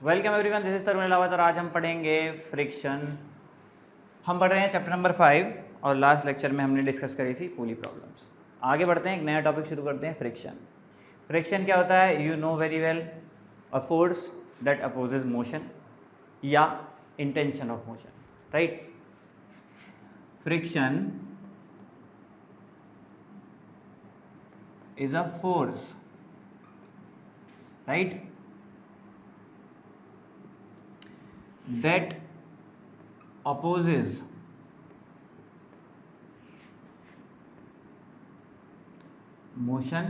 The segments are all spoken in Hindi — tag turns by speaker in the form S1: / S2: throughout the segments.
S1: वेलकम एवरीवन, दिस इज तरुण अलावत और आज हम पढ़ेंगे फ्रिक्शन। हम पढ़ रहे हैं चैप्टर नंबर 5 और लास्ट लेक्चर में हमने डिस्कस करी थी पुली प्रॉब्लम्स। आगे बढ़ते हैं, एक नया टॉपिक शुरू करते हैं, फ्रिक्शन। फ्रिक्शन क्या होता है? You know very well, a force that opposes motion या intention of motion, right. Friction is a force, right, that opposes motion,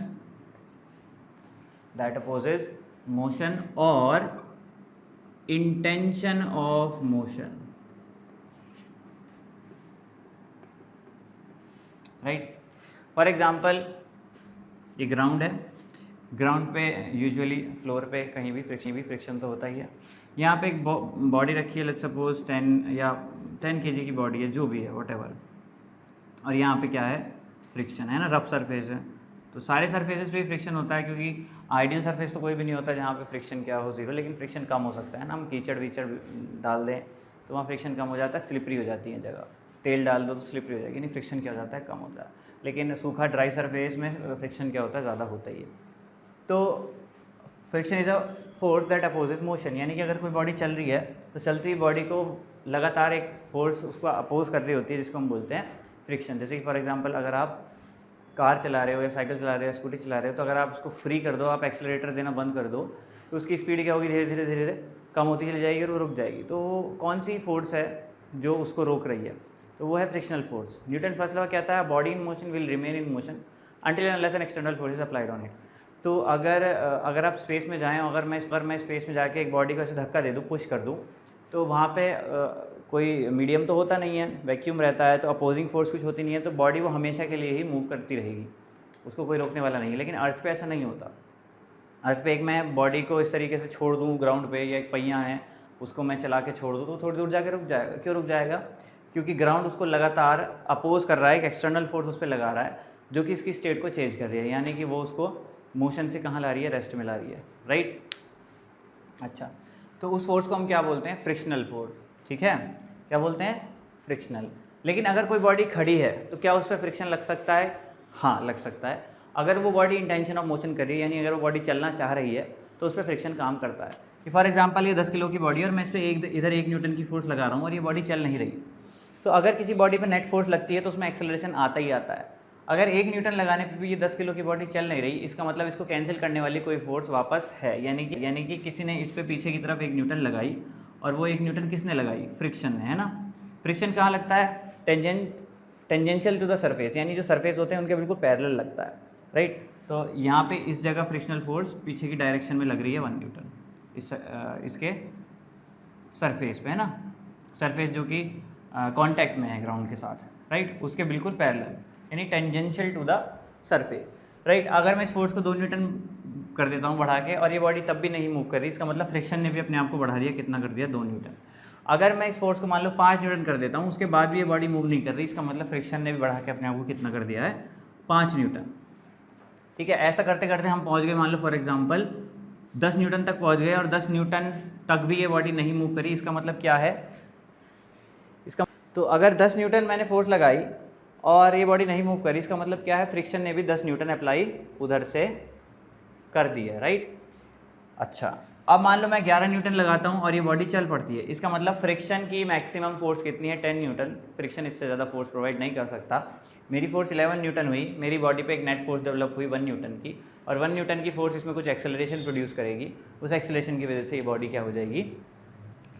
S1: or intention of motion, right। For example, ये ग्राउंड है, ग्राउंड पे यूजुअली फ्लोर पे कहीं भी फ्रिक्शन तो होता ही है। यहाँ पे एक बॉडी रखी है, लेट्स सपोज 10 kg की बॉडी है, जो भी है व्हाटएवर, और यहाँ पे क्या है? फ्रिक्शन है ना, रफ सरफेस है। तो सारे सरफेसेस पे फ्रिक्शन होता है, क्योंकि आइडियल सरफेस तो कोई भी नहीं होता जहाँ पे फ्रिक्शन क्या हो, जीरो, लेकिन फ्रिक्शन कम हो सकता है ना। हम कीचड़ वीचड़ डाल दें तो वहाँ फ्रिक्शन कम हो जाता है, स्लिपरी हो जाती है जगह। तेल डाल दो तो स्लिपरी हो जाएगी, नहीं, फ्रिक्शन क्या हो जाता है? कम होता है। लेकिन सूखा ड्राई सरफेस में फ्रिक्शन क्या होता है? ज़्यादा होता ही है। तो friction is a force that opposes motion, यानी कि अगर कोई बॉडी चल रही है तो चलती हुई बॉडी को लगातार एक फोर्स उसको अपोज कर रही होती है, जिसको हम बोलते हैं फ्रिक्शन। जैसे कि फॉर एग्जांपल, अगर आप कार चला रहे हो या साइकिल चला रहे हो या स्कूटी चला रहे हो, तो अगर आप उसको फ्री कर दो, आप एक्सेलरेटर देना बंद कर दो, तो उसकी स्पीड क्या होगी? धीरे धीरे धीरे धीरे कम होती चली जाएगी और वो रुक जाएगी। तो कौन सी फोर्स है जो उसको रोक रही है? तो वो है frictional force. Newton first law कहता है body in motion will remain in motion until unless an external force is applied on it. तो अगर आप स्पेस में जाएँ, अगर मैं स्पेस में जाके एक बॉडी को ऐसे धक्का दे दूँ, पुश कर दूँ, तो वहाँ पे कोई मीडियम तो होता नहीं है, वैक्यूम रहता है, तो अपोजिंग फोर्स कुछ होती नहीं है, तो बॉडी वो हमेशा के लिए ही मूव करती रहेगी, उसको कोई रोकने वाला नहीं है। लेकिन अर्थ पे ऐसा नहीं होता। अर्थ पे एक मैं बॉडी को इस तरीके से छोड़ दूँ ग्राउंड पे, या एक पहिया है उसको मैं चला के छोड़ दूँ, तो थोड़ी दूर जाके रुक जाएगा। क्यों रुक जाएगा? क्योंकि ग्राउंड उसको लगातार अपोज कर रहा है, एक एक्सटर्नल फोर्स उस पर लगा रहा है, जो कि इसकी स्टेट को चेंज कर रही है, यानी कि वो उसको मोशन से कहाँ ला रही है? रेस्ट में ला रही है, राइट। अच्छा, तो उस फोर्स को हम क्या बोलते हैं? फ्रिक्शनल फोर्स, ठीक है। क्या बोलते हैं? फ्रिक्शनल। लेकिन अगर कोई बॉडी खड़ी है तो क्या उस पर फ्रिक्शन लग सकता है? हाँ, लग सकता है। अगर वो बॉडी इंटेंशन ऑफ मोशन कर रही है, यानी अगर वो बॉडी चलना चाह रही है, तो उस पर फ्रिक्शन काम करता है। कि फॉर एग्जांपल, ये 10 किलो की बॉडी है और मैं इस पर इधर 1 न्यूटन की फोर्स लगा रहा हूँ और ये बॉडी चल नहीं रही, तो अगर किसी बॉडी पर नेट फोर्स लगती है तो उसमें एक्सेलरेशन आता ही आता है। अगर 1 न्यूटन लगाने पर भी ये 10 किलो की बॉडी चल नहीं रही, इसका मतलब इसको कैंसिल करने वाली कोई फोर्स वापस है, यानी कि किसी ने इस पे पीछे की तरफ 1 न्यूटन लगाई, और वो 1 न्यूटन किसने लगाई? फ्रिक्शन ने, है ना। फ्रिक्शन कहाँ लगता है? टेंजेंशियल टू द सरफेस, यानी जो सरफेस होते हैं उनके बिल्कुल पैरेलल लगता है, राइट। तो यहाँ पे इस जगह फ्रिक्शनल फोर्स पीछे की डायरेक्शन में लग रही है 1 न्यूटन, इसके सरफेस पे, है ना। सरफेस जो कि कांटेक्ट में है ग्राउंड के साथ, राइट, उसके बिल्कुल पैरेलल, यानी tangential to the surface, right. अगर मैं इस फोर्स को 2 न्यूटन कर देता हूँ बढ़ा के, और ये बॉडी तब भी नहीं मूव कर रही, इसका मतलब फ्रिक्शन ने भी अपने आप को बढ़ा दिया, कितना कर दिया? 2 न्यूटन। अगर मैं इस फोर्स को मान लो 5 न्यूटन कर देता हूँ, उसके बाद भी ये बॉडी मूव नहीं कर रही, इसका मतलब फ्रिक्शन ने भी बढ़ा के अपने आप को कितना कर दिया है? 5 न्यूटन, ठीक है। ऐसा करते करते हम पहुँच गए, मान लो फॉर एग्जाम्पल 10 न्यूटन तक पहुँच गए, और 10 न्यूटन तक भी ये बॉडी नहीं मूव करी, इसका मतलब क्या है? तो अगर 10 न्यूटन मैंने फोर्स लगाई और ये बॉडी नहीं मूव करी, इसका मतलब क्या है? फ्रिक्शन ने भी 10 न्यूटन अप्लाई उधर से कर दी है, राइट। अच्छा, अब मान लो मैं 11 न्यूटन लगाता हूँ और ये बॉडी चल पड़ती है, इसका मतलब फ्रिक्शन की मैक्सिमम फोर्स कितनी है? 10 न्यूटन। फ्रिक्शन इससे ज़्यादा फोर्स प्रोवाइड नहीं कर सकता। मेरी फोर्स 11 न्यूटन हुई, मेरी बॉडी पे एक नेट फोर्स डेवलप हुई 1 न्यूटन की, और 1 न्यूटन की फोर्स इसमें कुछ एक्सेलरेशन प्रोड्यूस करेगी, उस एक्सेलरेशन की वजह से ये बॉडी क्या हो जाएगी?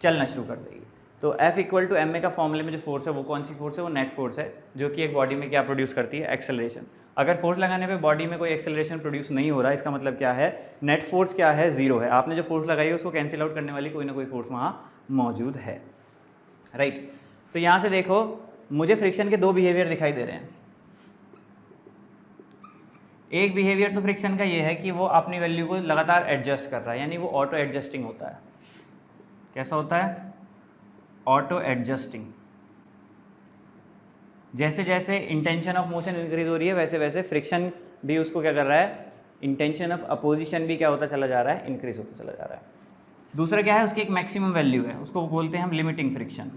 S1: चलना शुरू कर देगी। तो F इक्वल टू ma का फॉर्मूले में जो फोर्स है वो कौन सी फोर्स है? वो नेट फोर्स है, जो कि एक बॉडी में क्या प्रोड्यूस करती है? एक्सेलरेशन। अगर फोर्स लगाने पे बॉडी में कोई एक्सेलरेशन प्रोड्यूस नहीं हो रहा, इसका मतलब क्या है? नेट फोर्स क्या है? 0 है। आपने जो फोर्स लगाई है उसको कैंसिल आउट करने वाली कोई ना कोई फोर्स वहाँ मौजूद है, राइट। तो यहाँ से देखो, मुझे फ्रिक्शन के 2 बिहेवियर दिखाई दे रहे हैं। एक बिहेवियर तो फ्रिक्शन का ये है कि वो अपनी वैल्यू को लगातार एडजस्ट कर रहा है, यानी वो ऑटो एडजस्टिंग होता है। कैसा होता है? Auto adjusting. जैसे जैसे इंटेंशन ऑफ मोशन इंक्रीज हो रही है, वैसे वैसे फ्रिक्शन भी उसको क्या कर रहा है? इंटेंशन ऑफ अपोजिशन भी क्या होता चला जा रहा है? इंक्रीज होता चला जा रहा है। दूसरा क्या है, उसकी एक मैक्सिमम वैल्यू है, उसको बोलते हैं हम लिमिटिंग फ्रिक्शन,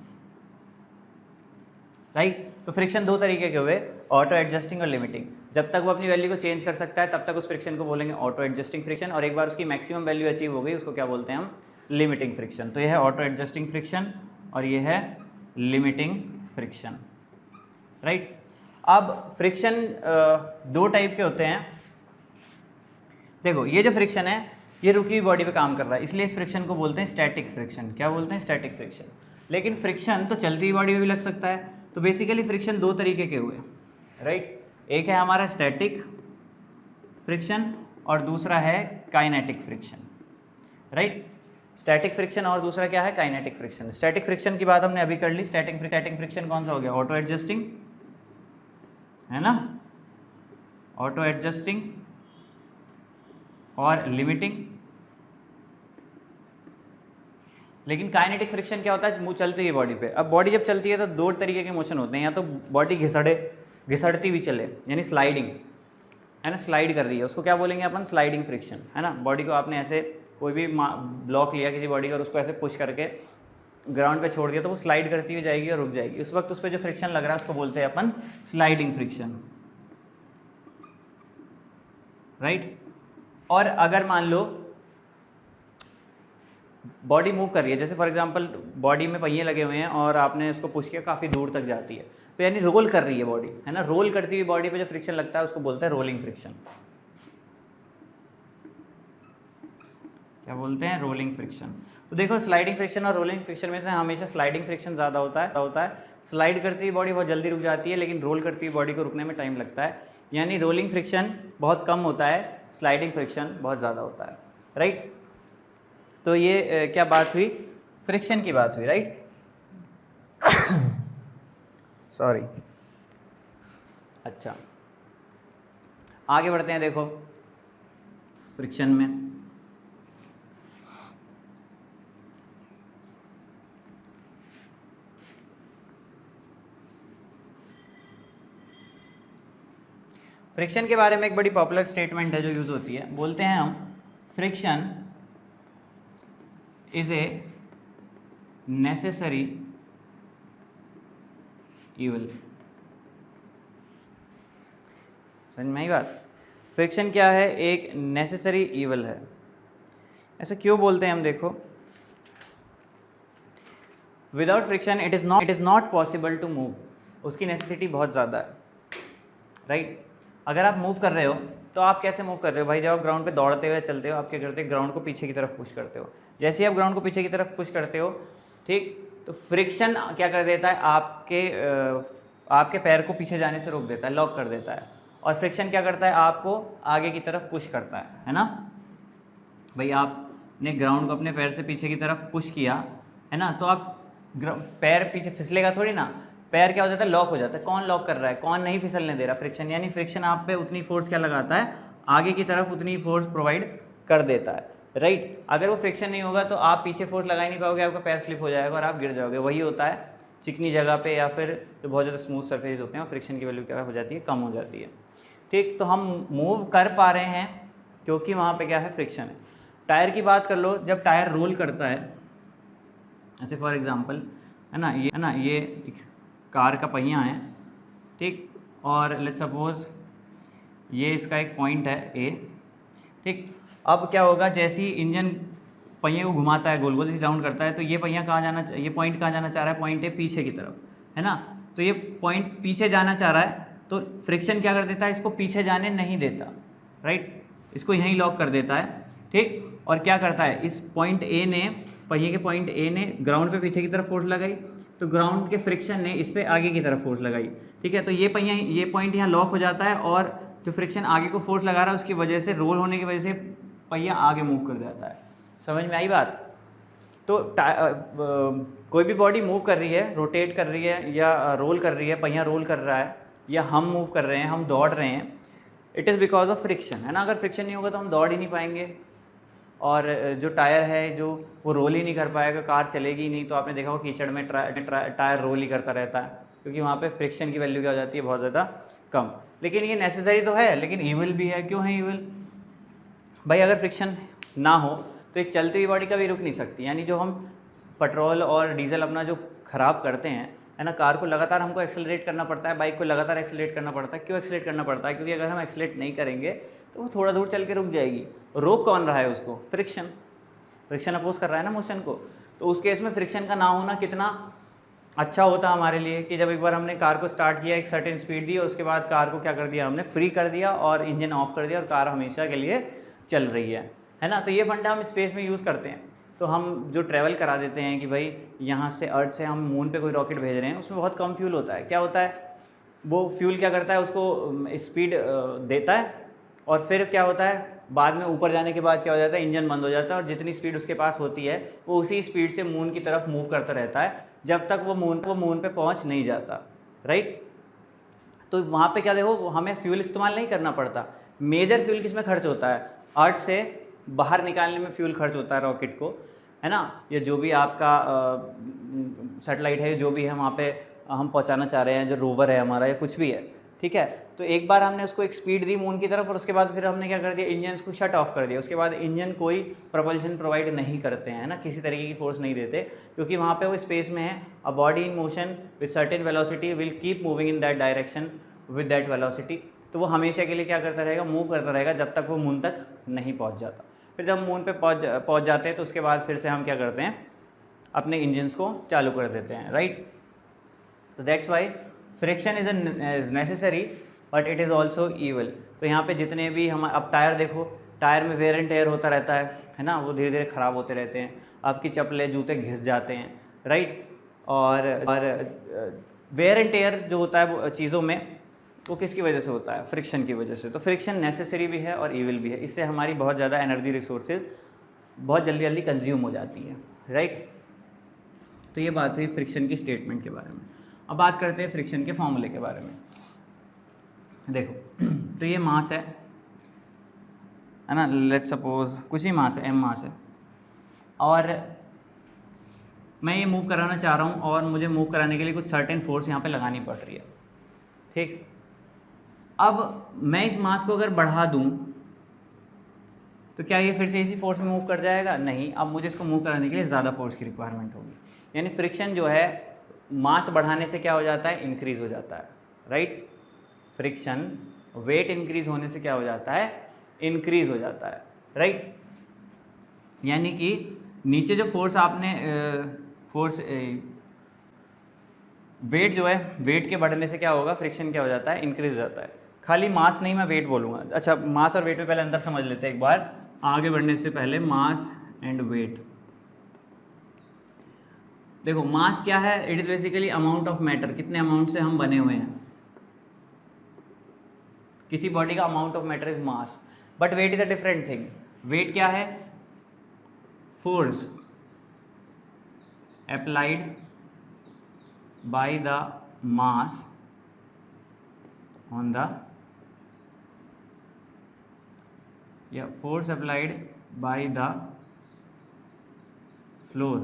S1: राइट। तो फ्रिक्शन दो तरीके के हुए, ऑटो एडजस्टिंग और लिमिटिंग। जब तक वो अपनी वैल्यू को चेंज कर सकता है तब तक उस फ्रिक्शन को बोलेंगे ऑटो एडजस्टिंग फ्रिक्शन, और एक बार उसकी मैक्सिमम वैल्यू अचीव हो गई उसको क्या बोलते हैं हम, लिमिटिंग फ्रिक्शन। तो ये है ऑटो एडजस्टिंग फ्रिक्शन और ये है लिमिटिंग फ्रिक्शन, राइट। अब फ्रिक्शन दो टाइप के होते हैं। देखो ये जो फ्रिक्शन है ये रुकी हुई बॉडी पे काम कर रहा है, इसलिए इस फ्रिक्शन को बोलते हैं स्टैटिक फ्रिक्शन। क्या बोलते हैं, स्टैटिक फ्रिक्शन। लेकिन फ्रिक्शन तो चलती हुई बॉडी पे भी लग सकता है। तो बेसिकली फ्रिक्शन दो तरीके के हुए, राइट। एक है हमारा स्टैटिक फ्रिक्शन और दूसरा है kinetic friction, right. Static friction और दूसरा क्या है, काइनेटिक फ्रिक्शन। स्टैटिक फ्रिक्शन की बात हमने अभी कर ली। स्टैटिक फ्रिक्शन कौन सा हो गया, ऑटो एडजस्टिंग, है ना, ऑटो एडजस्टिंग और लिमिटिंग। लेकिन काइनेटिक फ्रिक्शन क्या होता है, मुंह चलती है बॉडी पे। अब बॉडी जब चलती है तो दो तरीके के मोशन होते हैं, या तो बॉडी घिसड़ती हुई चले यानी स्लाइडिंग, है ना, स्लाइड कर रही है, उसको क्या बोलेंगे अपन, स्लाइडिंग फ्रिक्शन, है ना। बॉडी को आपने ऐसे कोई भी ब्लॉक लिया किसी बॉडी का और उसको ऐसे पुश करके ग्राउंड पे छोड़ दिया तो वो स्लाइड करती हुई जाएगी और रुक जाएगी। उस वक्त उस पर जो फ्रिक्शन लग रहा है उसको बोलते हैं अपन स्लाइडिंग फ्रिक्शन, राइट। और अगर मान लो बॉडी मूव कर रही है, जैसे फॉर एग्जांपल बॉडी में पहिए लगे हुए हैं और आपने उसको पुश किया, काफ़ी दूर तक जाती है, तो यानी रोल कर रही है बॉडी, है ना। रोल करती हुई बॉडी पे जो फ्रिक्शन लगता है उसको बोलते हैं रोलिंग फ्रिक्शन। क्या बोलते हैं, रोलिंग फ्रिक्शन। तो देखो स्लाइडिंग फ्रिक्शन और रोलिंग फ्रिक्शन में से हमेशा स्लाइडिंग फ्रिक्शन ज़्यादा होता है। स्लाइड करती हुई बॉडी बहुत जल्दी रुक जाती है, लेकिन रोल करती हुई बॉडी को रुकने में टाइम लगता है। यानी रोलिंग फ्रिक्शन बहुत कम होता है, स्लाइडिंग फ्रिक्शन बहुत ज़्यादा होता है, राइट। तो ये क्या बात हुई, फ्रिक्शन की बात हुई, राइट। सॉरी। अच्छा, आगे बढ़ते हैं। देखो फ्रिक्शन में फ्रिक्शन के बारे में एक बड़ी पॉपुलर स्टेटमेंट है जो यूज़ होती है, बोलते हैं हम friction is a necessary evil. समझ में आई बात, फ्रिक्शन क्या है, एक नेसेसरी ईवल है। ऐसा क्यों बोलते हैं हम, देखो without friction it is not possible to move. उसकी नेसेसिटी बहुत ज़्यादा है, राइट। अगर आप मूव कर रहे हो तो आप कैसे मूव कर रहे हो भाई, जब आप ग्राउंड पे दौड़ते हुए चलते हो आप क्या करते हो, ग्राउंड को पीछे की तरफ पुश करते हो। जैसे ही आप ग्राउंड को पीछे की तरफ पुश करते हो, ठीक, तो फ्रिक्शन क्या कर देता है, आपके पैर को पीछे जाने से रोक देता है, लॉक कर देता है। और फ्रिक्शन क्या करता है, आपको आगे की तरफ पुश करता है ना। भाई आपने ग्राउंड को अपने पैर से पीछे की तरफ पुश किया, है ना, तो आप पैर पीछे फिसलेगा थोड़ी ना, पैर क्या हो जाता है, लॉक हो जाता है। कौन लॉक कर रहा है, कौन नहीं फिसलने दे रहा, फ्रिक्शन। यानी फ्रिक्शन आप पे उतनी फोर्स क्या लगाता है, आगे की तरफ उतनी फोर्स प्रोवाइड कर देता है, राइट। अगर वो फ्रिक्शन नहीं होगा तो आप पीछे फोर्स लगा ही नहीं पाओगे, आपका पैर स्लिप हो जाएगा और आप गिर जाओगे। वही होता है चिकनी जगह पे या फिर जो बहुत ज़्यादा स्मूथ सरफेस होते हैं, फ्रिक्शन की वैल्यू क्या हो जाती है, कम हो जाती है, ठीक। तो हम मूव कर पा रहे हैं क्योंकि वहाँ पे क्या है, फ्रिक्शन है। टायर की बात कर लो, जब टायर रोल करता है, ऐसे फॉर एग्जांपल, है ना, ये एक कार का पहिया है, ठीक, और लेट्स सपोज ये इसका एक पॉइंट है ए, ठीक। अब क्या होगा, जैसे ही इंजन पहिए को घुमाता है, गोल गोल राउंड करता है, तो ये पहिया कहाँ जाना, ये पॉइंट कहाँ जाना चाह रहा है, पॉइंट ए पीछे की तरफ, है ना। तो ये पॉइंट पीछे जाना चाह रहा है, तो फ्रिक्शन क्या कर देता है, इसको पीछे जाने नहीं देता, राइट, इसको यहीं लॉक कर देता है, ठीक। और क्या करता है, इस पॉइंट ए ने, पहिए के पॉइंट ए ने ग्राउंड पे पीछे की तरफ फोर्स लगाई, तो ग्राउंड के फ्रिक्शन ने इस पे आगे की तरफ फोर्स लगाई, ठीक है। तो ये पहिया, ये पॉइंट यहाँ लॉक हो जाता है और जो फ्रिक्शन आगे को फोर्स लगा रहा है उसकी वजह से, रोल होने की वजह से पहिया आगे मूव कर जाता है। समझ में आई बात। तो कोई भी बॉडी मूव कर रही है, रोटेट कर रही है या रोल कर रही है, पहिया रोल कर रहा है या हम मूव कर रहे हैं, हम दौड़ रहे हैं, it is because of friction, है ना। अगर फ्रिक्शन नहीं होगा तो हम दौड़ ही नहीं पाएंगे और जो टायर है जो वो रोल ही नहीं कर पाएगा, कार चलेगी ही नहीं। तो आपने देखा हो कीचड़ में टायर रोल ही करता रहता है क्योंकि वहाँ पे फ्रिक्शन की वैल्यू क्या हो जाती है, बहुत ज़्यादा कम। लेकिन ये नेसेसरी तो है, लेकिन ईविल भी है। क्यों है ईविल भाई, अगर फ्रिक्शन ना हो तो एक चलती हुई बॉडी कभी रुक नहीं सकती। यानी जो हम पेट्रोल और डीजल अपना जो ख़राब करते हैं, है ना, कार को लगातार हमको एक्सेलरेट करना पड़ता है, बाइक को लगातार एक्सेलरेट करना पड़ता है। क्यों एक्सेलरेट करना पड़ता है? क्योंकि अगर हम एक्सेलरेट नहीं करेंगे तो वो थोड़ा दूर चल के रुक जाएगी। रोक कौन रहा है उसको? फ्रिक्शन। फ्रिक्शन अपोज कर रहा है ना मोशन को। तो उस केस में फ्रिक्शन का ना होना कितना अच्छा होता हमारे लिए कि जब एक बार हमने कार को स्टार्ट किया, एक सर्टेन स्पीड दी, उसके बाद कार को क्या कर दिया हमने, फ्री कर दिया और इंजन ऑफ कर दिया और कार हमेशा के लिए चल रही है ना। तो ये फंडा हम स्पेस में यूज़ करते हैं। तो हम जो ट्रैवल करा देते हैं कि भाई यहाँ से अर्थ से हम मून पे कोई रॉकेट भेज रहे हैं, उसमें बहुत कम फ्यूल होता है। क्या होता है, वो फ्यूल क्या करता है, उसको स्पीड देता है और फिर क्या होता है, बाद में ऊपर जाने के बाद क्या हो जाता है, इंजन बंद हो जाता है और जितनी स्पीड उसके पास होती है वो उसी स्पीड से मून की तरफ मूव करता रहता है जब तक वो मून पे पहुंच नहीं जाता, राइट। तो वहाँ पे क्या देखो, हमें फ्यूल इस्तेमाल नहीं करना पड़ता। मेजर फ्यूल किस में खर्च होता है? अर्थ से बाहर निकालने में फ्यूल खर्च होता है रॉकेट को, है ना, या जो भी आपका सैटेलाइट है, जो भी है वहाँ पे हम पहुँचाना चाह रहे हैं, जो रोवर है हमारा या कुछ भी है, ठीक है। तो एक बार हमने उसको एक स्पीड दी मून की तरफ और उसके बाद फिर हमने क्या कर दिया, इंजन को शट ऑफ कर दिया। उसके बाद इंजन कोई प्रोपल्शन प्रोवाइड नहीं करते हैं, है ना, किसी तरीके की फोर्स नहीं देते, क्योंकि वहाँ पे वो स्पेस में है। A body in motion with certain velocity will keep moving in that direction with that velocity. तो वो हमेशा के लिए क्या करता रहेगा, मूव करता रहेगा जब तक वो मून तक नहीं पहुँच जाता। फिर जब मून पे पहुँच जाते हैं तो उसके बाद फिर से हम क्या करते हैं, अपने इंजन्स को चालू कर देते हैं, राइट। तो that's why friction is necessary but it is also evil. तो यहाँ पे जितने भी हम, अब टायर देखो, टायर में वेयर एंड टेयर होता रहता है ना, वो धीरे धीरे ख़राब होते रहते हैं। आपकी चप्पलें जूते घिस जाते हैं, राइट। और वेयर एंड टेयर जो होता है वो चीज़ों में, वो किसकी वजह से होता है? फ्रिक्शन की वजह से। तो फ्रिक्शन नेसेसरी भी है और ईविल भी है। इससे हमारी बहुत ज़्यादा एनर्जी रिसोर्सेज बहुत जल्दी जल्दी कंज्यूम हो जाती है, राइट। तो ये बात हुई फ्रिक्शन की स्टेटमेंट के बारे में। अब बात करते हैं फ्रिक्शन के फॉर्मूले के बारे में। देखो, तो ये मास है ना, लेट्स सपोज कुछ ही मास है, एम मास है, और मैं ये मूव कराना चाह रहा हूँ और मुझे मूव कराने के लिए कुछ सर्टेन फोर्स यहाँ पे लगानी पड़ रही है, ठीक। अब मैं इस मास को अगर बढ़ा दूँ तो क्या ये फिर से इसी फोर्स में मूव कर जाएगा? नहीं। अब मुझे इसको मूव कराने के लिए ज़्यादा फोर्स की रिक्वायरमेंट होगी। यानी फ्रिक्शन जो है मास बढ़ाने से क्या हो जाता है, इंक्रीज हो जाता है, राइट। फ्रिक्शन वेट इंक्रीज होने से क्या हो जाता है, इंक्रीज हो जाता है, राइट। यानी कि नीचे जो फोर्स आपने फोर्स वेट जो है, वेट के बढ़ने से क्या होगा, फ्रिक्शन क्या हो जाता है, इंक्रीज हो जाता है। खाली मास नहीं, मैं वेट बोलूँगा। अच्छा, मास और वेट में पहले अंदर समझ लेते हैं एक बार, आगे बढ़ने से पहले। मास एंड वेट, देखो मास क्या है, it is basically amount of matter, कितने अमाउंट से हम बने हुए हैं। किसी बॉडी का amount of matter is mass, but weight is a different thing. Weight क्या है, force applied by the mass on the, या force applied by the floor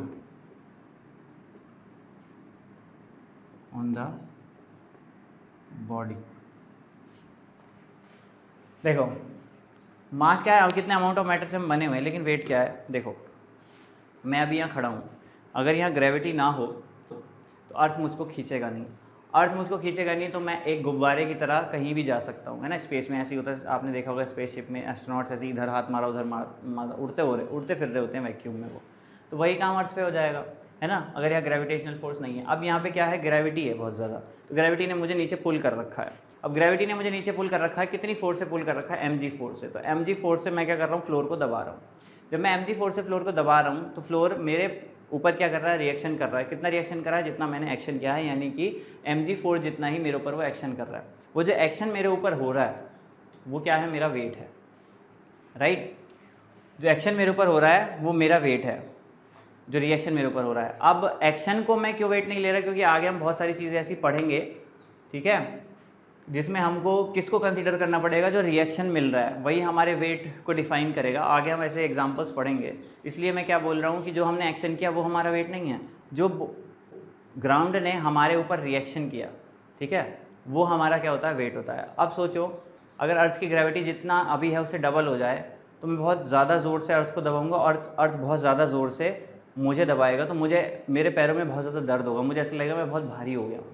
S1: on the body. देखो मास क्या है, अब कितने अमाउंट ऑफ मैटर से हम बने हुए हैं, लेकिन वेट क्या है। देखो मैं अभी यहाँ खड़ा हूँ, अगर यहाँ ग्रेविटी ना हो तो अर्थ मुझको खींचेगा नहीं। अर्थ मुझको खींचेगा नहीं तो मैं एक गुब्बारे की तरह कहीं भी जा सकता हूँ, है ना। स्पेस में ऐसे ही होता है, आपने देखा होगा स्पेसशिप में एस्ट्रोनॉट्स ऐसे इधर हाथ मारा उधर मारा उड़ते फिर रहे होते हैं वैक्यूम में वो। तो वही काम अर्थ पे हो जाएगा, है ना, अगर यहाँ ग्रेविटेशनल फोर्स नहीं है। अब यहाँ पे क्या है, ग्रेविटी है बहुत ज़्यादा, तो ग्रेविटी ने मुझे नीचे पुल कर रखा है। अब ग्रेविटी ने मुझे नीचे पुल कर रखा है, कितनी फोर्स से पुल कर रखा है, mg फोर्स से। तो mg फोर्स से मैं क्या कर रहा हूँ, फ्लोर को दबा रहा हूँ। जब मैं mg फोर्स से फ्लोर को दबा रहा हूँ तो फ्लोर मेरे ऊपर क्या कर रहा है, रिएक्शन कर रहा है। कितना रिएक्शन कर रहा है, जितना मैंने एक्शन किया है, यानी कि mg फोर्स जितना ही मेरे ऊपर वो एक्शन कर रहा है। वो जो एक्शन मेरे ऊपर हो रहा है वो क्या है, मेरा वेट है, राइट। जो एक्शन मेरे ऊपर हो रहा है वो मेरा वेट है, जो रिएक्शन मेरे ऊपर हो रहा है। अब एक्शन को मैं क्यों वेट नहीं ले रहा, क्योंकि आगे हम बहुत सारी चीज़ें ऐसी पढ़ेंगे, ठीक है, जिसमें हमको किसको कंसीडर करना पड़ेगा, जो रिएक्शन मिल रहा है वही हमारे वेट को डिफाइन करेगा। आगे हम ऐसे एग्जांपल्स पढ़ेंगे। इसलिए मैं क्या बोल रहा हूँ कि जो हमने एक्शन किया वो हमारा वेट नहीं है, जो ग्राउंड ने हमारे ऊपर रिएक्शन किया, ठीक है, वो हमारा क्या होता है, वेट होता है। अब सोचो अगर अर्थ की ग्रेविटी जितना अभी है उससे डबल हो जाए तो मैं बहुत ज़्यादा ज़ोर से अर्थ को दबाऊंगा और अर्थ बहुत ज़्यादा ज़ोर से मुझे दबाएगा, तो मुझे मेरे पैरों में बहुत ज़्यादा दर्द होगा, मुझे ऐसा लगेगा मैं बहुत भारी हो गया हूँ।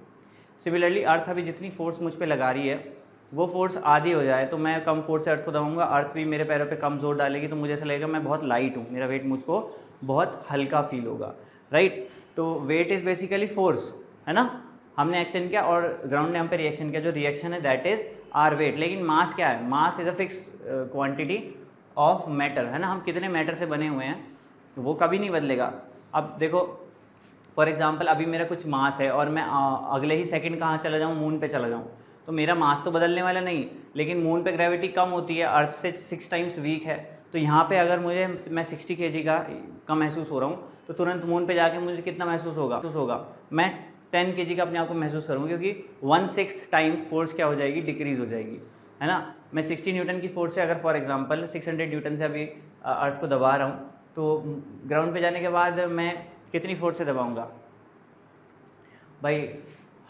S1: सिमिलरली अर्थ अभी जितनी फोर्स मुझ पर लगा रही है वो फोर्स आधी हो जाए तो मैं कम फोर्स से अर्थ को दबाऊंगा, अर्थ भी मेरे पैरों पे कम जोर डालेगी, तो मुझे ऐसा लगेगा मैं बहुत लाइट हूँ, मेरा वेट मुझको बहुत हल्का फील होगा, राइट। तो वेट इज़ बेसिकली फोर्स, है ना। हमने एक्शन किया और ग्राउंड ने हम पे रिएक्शन किया, जो रिएक्शन है दैट इज़ आर वेट। लेकिन मास क्या है? Mass is a fix quantity of matter, है ना। हम कितने मैटर से बने हुए हैं वो कभी नहीं बदलेगा। अब देखो फॉर एग्जांपल अभी मेरा कुछ मास है और मैं अगले ही सेकंड कहाँ चला जाऊँ, मून पे चला जाऊँ, तो मेरा मास तो बदलने वाला नहीं, लेकिन मून पे ग्रेविटी कम होती है, अर्थ से 6 टाइम्स वीक है। तो यहाँ पे अगर मैं 60 kg का महसूस हो रहा हूँ तो तुरंत मून पे जाके मुझे कितना महसूस होगा मैं 10 kg का अपने आप को महसूस करूँगा, क्योंकि 1/6 टाइम फोर्स क्या हो जाएगी, डिक्रीज़ हो जाएगी, है ना। मैं 60 न्यूटन की फोर्स से अगर फॉर एग्जांपल 600 न्यूटन से अभी अर्थ को दबा रहा हूँ, तो ग्राउंड पे जाने के बाद मैं कितनी फोर्स से दबाऊँगा भाई?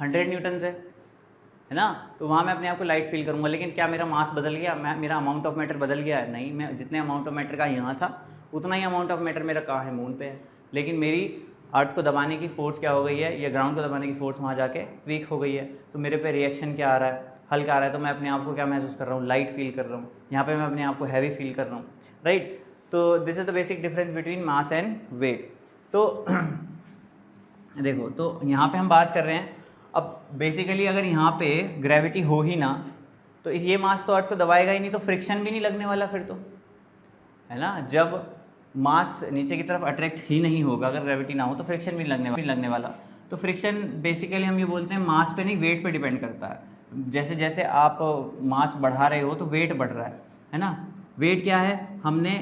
S1: 100 न्यूटन से, है ना। तो वहाँ मैं अपने आप को लाइट फील करूँगा। लेकिन क्या मेरा मास बदल गया, मेरा अमाउंट ऑफ मैटर बदल गया है? नहीं, मैं जितने अमाउंट ऑफ मैटर का यहाँ था उतना ही अमाउंट ऑफ मैटर मेरा कहाँ है, मून पे है। लेकिन मेरी अर्थ को दबाने की फोर्स क्या हो गई है, या ग्राउंड को दबाने की फोर्स वहाँ जाके वीक हो गई है, तो मेरे पे रिएक्शन क्या आ रहा है, हल्का आ रहा है। तो मैं अपने आप को क्या महसूस कर रहा हूँ, लाइट फील कर रहा हूँ। यहाँ पर मैं अपने आप को हैवी फील कर रहा हूँ, राइट। तो this is the basic difference between mass and weight. तो देखो, तो यहाँ पे हम बात कर रहे हैं, अब बेसिकली अगर यहाँ पे ग्रेविटी हो ही ना, तो ये मास तो अर्थ को दबाएगा ही नहीं, तो फ्रिक्शन भी नहीं लगने वाला फिर तो, है ना। जब मास नीचे की तरफ अट्रैक्ट ही नहीं होगा, अगर ग्रेविटी ना हो, तो फ्रिक्शन भी लगने वाला। तो फ्रिक्शन बेसिकली हम ये बोलते हैं मास पे नहीं, वेट पे डिपेंड करता है। जैसे जैसे आप मास बढ़ा रहे हो तो वेट बढ़ रहा है ना। वेट क्या है, हमने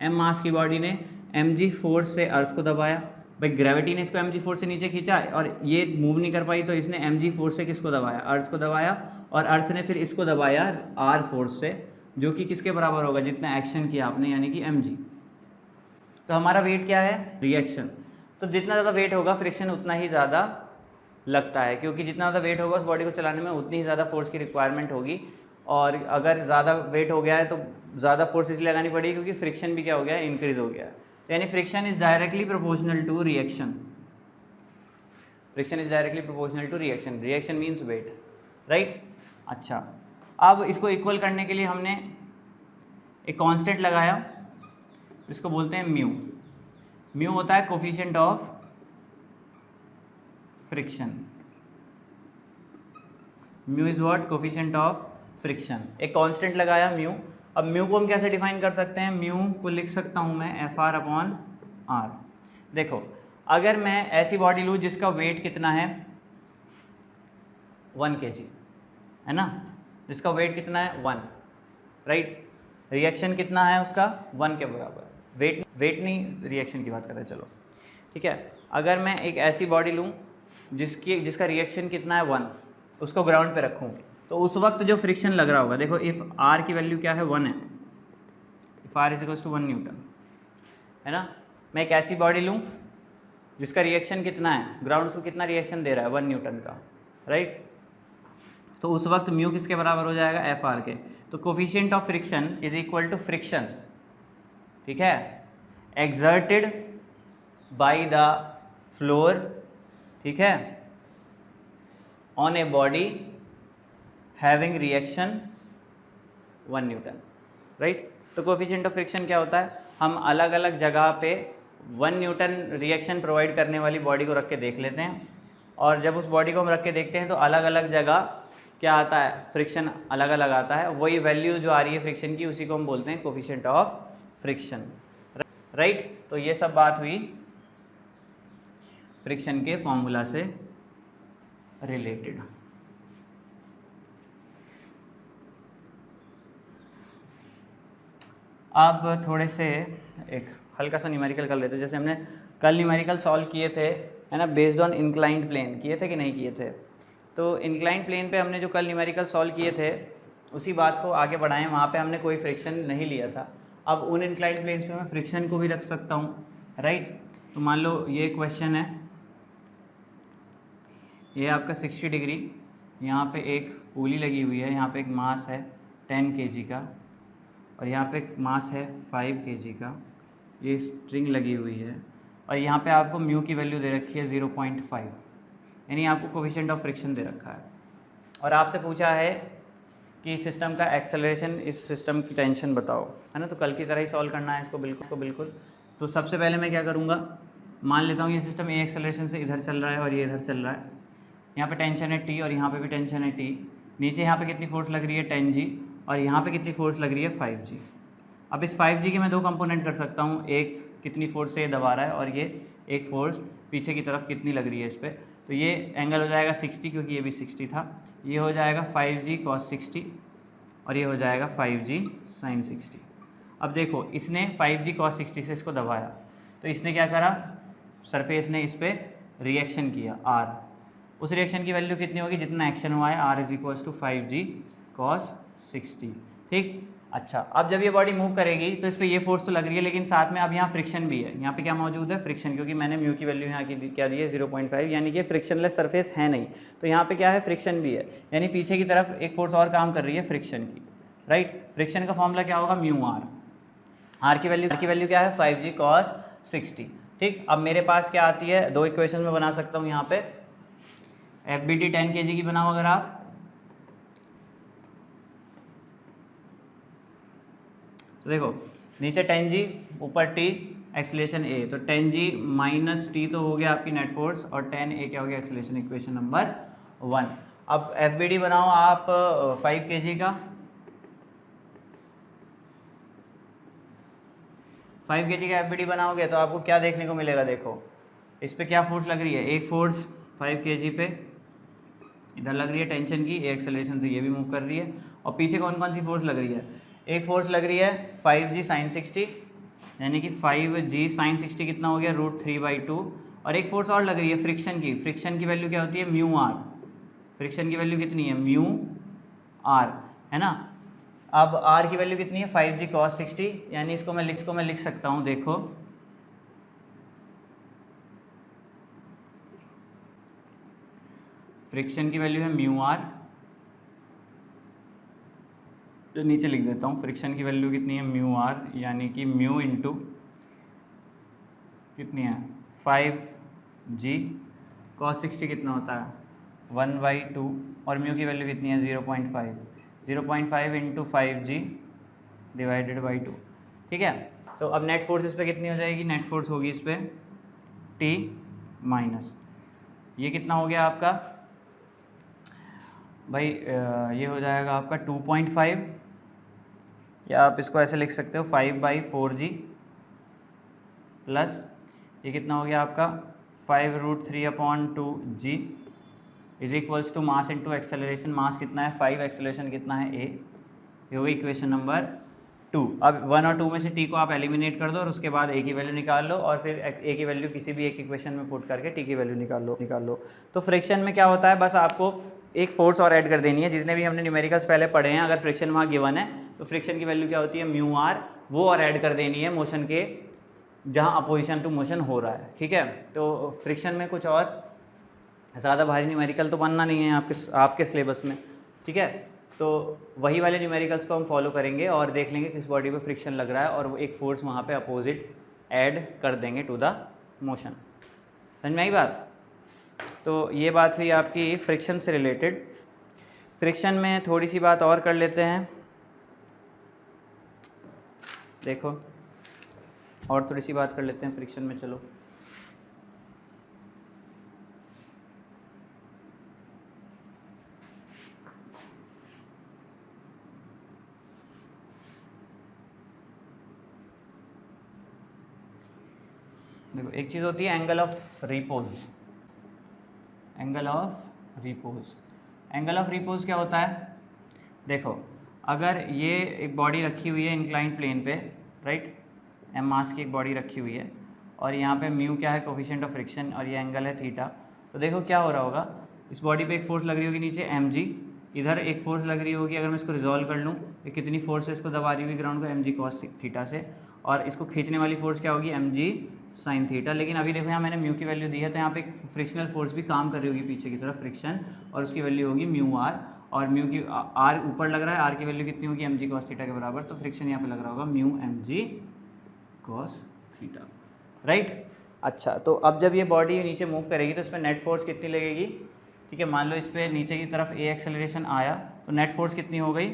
S1: m मास की बॉडी ने mg फोर्स से अर्थ को दबाया, भाई ग्रेविटी ने इसको mg फोर्स से नीचे खींचा और ये मूव नहीं कर पाई, तो इसने mg फोर्स से किसको दबाया, अर्थ को दबाया, और अर्थ ने फिर इसको दबाया r फोर्स से, जो कि किसके बराबर होगा, जितना एक्शन किया आपने, यानी कि mg। तो हमारा वेट क्या है, रिएक्शन। तो जितना ज़्यादा वेट होगा फ्रिक्शन उतना ही ज़्यादा लगता है, क्योंकि जितना ज़्यादा वेट होगा उस बॉडी को चलाने में उतनी ही ज़्यादा फोर्स की रिक्वायरमेंट होगी। और अगर ज़्यादा वेट हो गया है तो ज़्यादा फोर्स इसलिए लगानी पड़ेगी क्योंकि फ्रिक्शन भी क्या हो गया है, इंक्रीज हो गया है। तो यानी friction is directly proportional to reaction. Friction is directly proportional to reaction. Reaction means weight, right. अच्छा, अब इसको इक्वल करने के लिए हमने एक कांस्टेंट लगाया, इसको बोलते हैं म्यू। म्यू होता है coefficient of friction. Mu is what, coefficient of friction. एक कांस्टेंट लगाया म्यू। अब म्यू को हम कैसे डिफाइन कर सकते हैं, म्यू को लिख सकता हूं मैं FR/R। देखो, अगर मैं ऐसी बॉडी लूँ जिसका वेट कितना है 1 kg, है ना, जिसका वेट कितना है 1, राइट। रिएक्शन कितना है उसका 1 के बराबर। वेट नहीं, रिएक्शन की बात कर रहे हैं, चलो ठीक है। अगर मैं एक ऐसी बॉडी लूँ जिसका रिएक्शन कितना है 1, उसको ग्राउंड पे रखूँ, तो उस वक्त जो फ्रिक्शन लग रहा होगा, देखो इफ़ R की वैल्यू क्या है 1 है, if R is equals to 1 newton, है ना। मैं एक ऐसी बॉडी लूँ जिसका रिएक्शन कितना है, ग्राउंड उसको कितना रिएक्शन दे रहा है 1 न्यूटन का, राइट। तो उस वक्त म्यू किसके बराबर हो जाएगा, FR के। तो coefficient of friction is equal to friction, ठीक है, एक्सर्टेड बाय द फ्लोर, ठीक है, on a body having reaction 1 newton, right. तो कोफिशिएंट ऑफ फ्रिक्शन क्या होता है, हम अलग अलग जगह पे 1 न्यूटन रिएक्शन प्रोवाइड करने वाली बॉडी को रख के देख लेते हैं, और जब उस बॉडी को हम रख के देखते हैं तो अलग अलग जगह क्या आता है, फ्रिक्शन अलग अलग आता है। वही वैल्यू जो आ रही है फ्रिक्शन की, उसी को हम बोलते हैं कोफिशिएंट ऑफ फ्रिक्शन, राइट। तो ये सब बात हुई फ्रिक्शन के फॉर्मूला से रिलेटेड। अब थोड़े से एक हल्का सा न्यूमेरिकल कर लेते हैं। जैसे हमने कल न्यूमेरिकल सॉल्व किए थे, है ना, बेस्ड ऑन इंक्लाइंड प्लेन, किए थे कि नहीं किए थे। तो इंक्लाइंड प्लेन पे हमने जो कल न्यूमेरिकल सॉल्व किए थे उसी बात को आगे बढ़ाएं, वहाँ पे हमने कोई फ्रिक्शन नहीं लिया था। अब उन इंक्लाइंड प्लेन्स पे मैं फ्रिक्शन को भी रख सकता हूँ, राइट। तो मान लो ये क्वेश्चन है, ये आपका 60 डिग्री, यहाँ पे एक पुली लगी हुई है, यहाँ पे एक मास है 10 kg का, और यहाँ पे मास है 5 kg का, ये स्ट्रिंग लगी हुई है और यहाँ पे आपको म्यू की वैल्यू दे रखी है 0.5, यानी आपको कोफिशिएंट ऑफ फ्रिक्शन दे रखा है और आपसे पूछा है कि सिस्टम का एक्सेलरेशन, इस सिस्टम की टेंशन बताओ, है ना। तो कल की तरह ही सॉल्व करना है इसको बिल्कुल। तो सबसे पहले मैं क्या करूँगा, मान लेता हूँ ये सिस्टम ए एक्सेलरेशन से इधर चल रहा है और ये इधर चल रहा है, यहाँ पे टेंशन है टी और यहाँ पे भी टेंशन है टी, नीचे यहाँ पे कितनी फोर्स लग रही है 10G और यहाँ पे कितनी फोर्स लग रही है 5G। अब इस 5G के मैं 2 कंपोनेंट कर सकता हूँ, एक कितनी फोर्स से ये दबा रहा है और ये एक फोर्स पीछे की तरफ कितनी लग रही है इस पर। तो ये एंगल हो जाएगा 60 क्योंकि ये भी 60 था, ये हो जाएगा 5G cos 60 और ये हो जाएगा 5G sin 60। अब देखो इसने 5G cos 60 से इसको दबाया तो इसने क्या करा, सरफेस ने इस पर रिएक्शन किया R, उस रिएक्शन की वैल्यू कितनी होगी जितना एक्शन हुआ है, R = 5G cos 60। ठीक, अच्छा अब जब ये बॉडी मूव करेगी तो इस पर ये फोर्स तो लग रही है लेकिन साथ में अब यहाँ फ्रिक्शन भी है, यहाँ पे क्या मौजूद है फ्रिक्शन, क्योंकि मैंने म्यू की वैल्यू यहाँ की क्या दी है 0.5, यानी कि फ्रिक्शनलेस सरफेस है नहीं, तो यहाँ पे क्या है फ्रिक्शन भी है, यानी पीछे की तरफ एक फोर्स और काम कर रही है फ्रिक्शन की, राइट। फ्रिक्शन का फॉर्मूला क्या होगा, म्यू आर की वैल्यू क्या है 5G cos 60। ठीक, अब मेरे पास क्या आती है, 2 इक्वेशन में बना सकता हूँ यहाँ पे, FBD 10 kg की बनाओ अगर आप, तो देखो नीचे 10G ऊपर T एक्सेलरेशन A, तो 10G माइनस T तो हो गया आपकी नेट फोर्स और 10A क्या हो गया एक्सेलरेशन, इक्वेशन नंबर 1। अब FBD बनाओ आप 5 kg का, 5 kg का FBD बनाओगे तो आपको क्या देखने को मिलेगा, देखो इस पर क्या फोर्स लग रही है, एक फोर्स 5 kg पे इधर लग रही है टेंशन की, एक एक्सेलरेशन से ये भी मूव कर रही है, और पीछे कौन कौन सी फोर्स लग रही है, एक फोर्स लग रही है 5G sin 60, यानी कि 5G sin 60 कितना हो गया √3/2, और एक फोर्स और लग रही है फ्रिक्शन की, फ्रिक्शन की वैल्यू क्या होती है म्यू आर, फ्रिक्शन की वैल्यू कितनी है म्यू आर, है ना। अब आर की वैल्यू कितनी है 5G cos 60, यानी इसको मैं लिख सकता हूँ, देखो फ्रिक्शन की वैल्यू है म्यू आर, तो नीचे लिख देता हूँ, फ्रिक्शन की वैल्यू कितनी है म्यू आर, यानी कि म्यू इंटू कितनी है 5G cos 60 कितना होता है 1/2, और म्यू की वैल्यू कितनी है 0.5 इंटू 5G / 2। ठीक है, तो अब नेट फोर्स इस पर कितनी हो जाएगी, नेट फोर्स होगी इस पर T माइनस, ये कितना हो गया आपका भाई, ये हो जाएगा आपका 2.5, या आप इसको ऐसे लिख सकते हो 5/4G प्लस ये कितना हो गया आपका 5√3/2G is equals to mass into acceleration, mass कितना है 5, एक्सेलरेशन कितना है A, ये होगी इक्वेशन नंबर 2। अब 1 और 2 में से T को आप एलिमिनेट कर दो और उसके बाद A की वैल्यू निकाल लो, और फिर A की वैल्यू किसी भी एक इक्वेशन में पुट करके T की वैल्यू निकाल लो। तो फ्रिक्शन में क्या होता है, बस आपको एक फोर्स और ऐड कर देनी है, जितने भी हमने न्यूमेरिकल्स पहले पढ़े हैं, अगर फ्रिक्शन वहाँ गिवन है तो फ्रिक्शन की वैल्यू क्या होती है म्यू आर, वो और ऐड कर देनी है मोशन के जहाँ अपोजिशन टू मोशन हो रहा है। ठीक है, तो फ्रिक्शन में कुछ और ज़्यादा भारी न्यूमेरिकल तो बनना नहीं है आपके सिलेबस में। ठीक है, तो वही वाले न्यूमेरिकल्स को हम फॉलो करेंगे और देख लेंगे किस बॉडी पे फ्रिक्शन लग रहा है, और वो एक फोर्स वहाँ पे अपोजिट ऐड कर देंगे टू द मोशन। समझ में आई बात। तो ये बात हुई आपकी फ्रिक्शन से रिलेटेड। फ्रिक्शन में थोड़ी सी बात और कर लेते हैं, देखो और थोड़ी सी बात कर लेते हैं फ्रिक्शन में। चलो देखो, एक चीज़ होती है angle of repose. Angle of repose क्या होता है, देखो अगर ये एक बॉडी रखी हुई है इंक्लाइंड प्लेन पे, राइट, एम मास की एक बॉडी रखी हुई है, और यहाँ पे म्यू क्या है कोफिशिएंट ऑफ फ्रिक्शन, और ये एंगल है थीटा। तो देखो क्या हो रहा होगा, इस बॉडी पे एक फोर्स लग रही होगी नीचे mg, इधर एक फोर्स लग रही होगी, अगर मैं इसको रिजॉल्व कर लूँ तो कितनी फोर्स है इसको दबा रही होगी ग्राउंड को, mg cos थीटा से, और इसको खींचने वाली फोर्स क्या होगी mg sin थीटा। लेकिन अभी देखो यहाँ मैंने म्यू की वैल्यू दी है, तो यहाँ पे एक फ्रिक्शनल फोर्स भी काम कर रही होगी पीछे की तरफ फ्रिक्शन, और उसकी वैल्यू होगी म्यू आर, और म्यू की आर ऊपर लग रहा है, आर की वैल्यू कितनी होगी एम जी कॉस थीटा के बराबर, तो फ्रिक्शन यहाँ पे लग रहा होगा mu M G cos theta, right. अच्छा, तो अब जब ये बॉडी नीचे मूव करेगी तो इसमें नेट फोर्स कितनी लगेगी, ठीक है। मान लो इस पर नीचे की तरफ ए एक्सेलरेशन आया तो नेट फोर्स कितनी हो गई,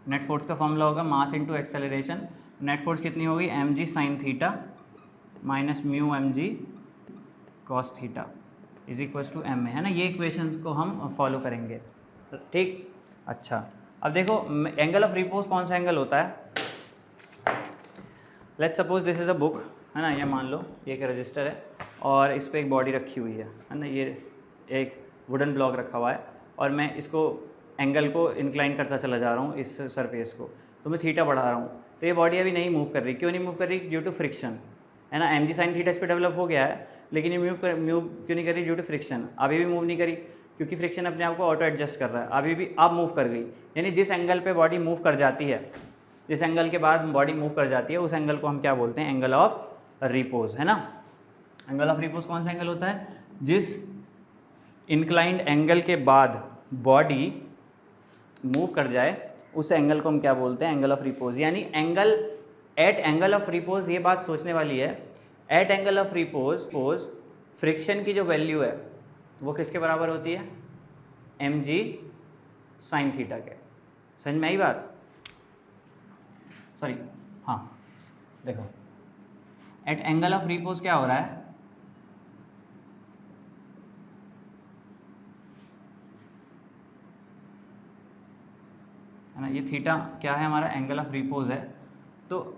S1: नेट फोर्स का फॉर्मूला होगा mass into acceleration, net force कितनी होगी M G sine theta minus mu M G cos theta is equal to M A, है ना। ये इक्वेशन को हम फॉलो करेंगे, ठीक। अच्छा, अब देखो एंगल ऑफ रिपोज कौन सा एंगल होता है। Let's suppose this is a book, है ना, ये मान लो ये एक रजिस्टर है और इस पर एक बॉडी रखी हुई है ना, ये एक वुडन ब्लॉक रखा हुआ है और मैं इसको एंगल को इंक्लाइन करता चला जा रहा हूँ इस सरफेस को, तो मैं थीटा बढ़ा रहा हूँ, तो ये बॉडी अभी नहीं मूव कर रही। क्यों नहीं मूव कर रही, ड्यू टू फ्रिक्शन, है ना। एम जी साइन थीटा इस पर डेवलप हो गया है, लेकिन ये मूव क्यों नहीं कर रही, ड्यू टू फ्रिक्शन। अभी भी मूव नहीं करी क्योंकि फ्रिक्शन अपने आप को ऑटो एडजस्ट कर रहा है, अभी भी अब मूव कर गई। यानी जिस एंगल पे बॉडी मूव कर जाती है, जिस एंगल के बाद बॉडी मूव कर जाती है, उस एंगल को हम क्या बोलते हैं, एंगल ऑफ रिपोज, है ना। एंगल ऑफ रिपोज कौन सा एंगल होता है, जिस इंक्लाइंड एंगल के बाद बॉडी मूव कर जाए उस एंगल को हम क्या बोलते हैं, एंगल ऑफ रिपोज। यानी angle at angle of repose, ये बात सोचने वाली है, at angle of repose friction की जो वैल्यू है वो किसके बराबर होती है, एम जी साइन थीटा के। समझ में आई बात, सॉरी, हाँ देखो एट एंगल ऑफ रिपोज क्या हो रहा है, है ना, ये थीटा क्या है हमारा, एंगल ऑफ रिपोज है। तो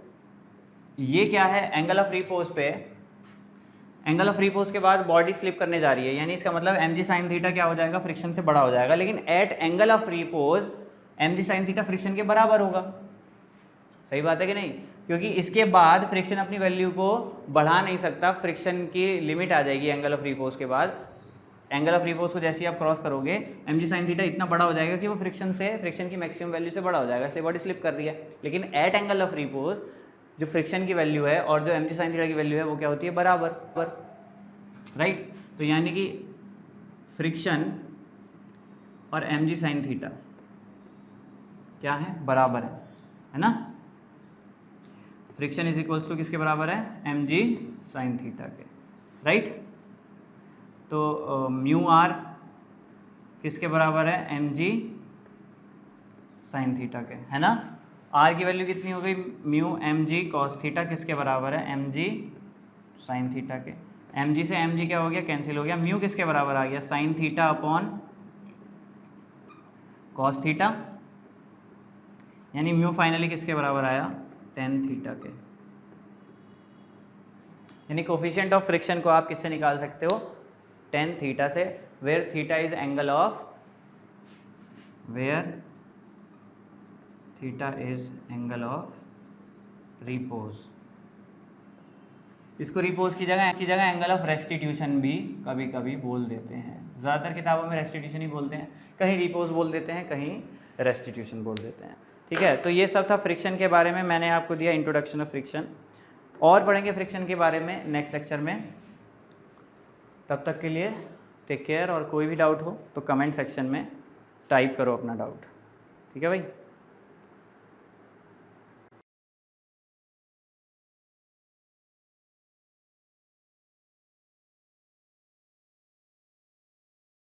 S1: ये क्या है, एंगल ऑफ रिपोज पे, एंगल ऑफ रिपोज के बाद बॉडी स्लिप करने जा रही है, यानी इसका मतलब एम जी साइन थीटा क्या हो जाएगा, फ्रिक्शन से बड़ा हो जाएगा। लेकिन at angle of repose M G sine theta friction के बराबर होगा, सही बात है कि नहीं, क्योंकि इसके बाद फ्रिक्शन अपनी वैल्यू को बढ़ा नहीं सकता, फ्रिक्शन की लिमिट आ जाएगी एंगल ऑफ रिपोज के बाद। एंगल ऑफ रिपोज को जैसे ही आप क्रॉस करोगे एम जी साइन थीटा इतना बड़ा हो जाएगा कि वो फ्रिक्शन की मैक्सिमम वैल्यू से बड़ा हो जाएगा, इसलिए बॉडी स्लिप कर रही है। लेकिन एट एंगल ऑफ रिपोज जो फ्रिक्शन की वैल्यू है और जो एम जी साइन थीटा की वैल्यू है वो क्या होती है, बराबर, राइट। तो यानी कि फ्रिक्शन और एम जी साइन थीटा क्या है, बराबर है ना। फ्रिक्शन इज इक्वल्स टू किसके बराबर है, एम जी साइन थीटा के, राइट। तो म्यू आर किसके बराबर है, एम जी साइन थीटा के, है ना। आर की वैल्यू कितनी हो गई, mu M G cos theta किसके बराबर है, एम जी साइन थीटा के। एम जी से एम जी क्या हो गया, कैंसिल हो गया। म्यू किसके बराबर आ गया, sine theta upon cos theta, यानी म्यू फाइनली किसके बराबर आया, टेन थीटा के। यानी कोफिशिएंट ऑफ फ्रिक्शन को आप किससे निकाल सकते हो, टेन थीटा से, where theta is angle of, where theta is angle of repose. इसको रिपोज की जगह एंगल ऑफ रेस्टिट्यूशन भी कभी कभी बोल देते हैं। ज़्यादातर किताबों में रेस्टिट्यूशन ही बोलते हैं, कहीं रिपोज बोल देते हैं, कहीं रेस्टिट्यूशन बोल देते हैं, ठीक है। तो ये सब था फ्रिक्शन के बारे में, मैंने आपको दिया इंट्रोडक्शन ऑफ फ्रिक्शन। और पढ़ेंगे फ्रिक्शन के बारे में नेक्स्ट लेक्चर में। तब तक के लिए टेक केयर, और कोई भी डाउट हो तो कमेंट सेक्शन में टाइप करो अपना डाउट, ठीक है भाई।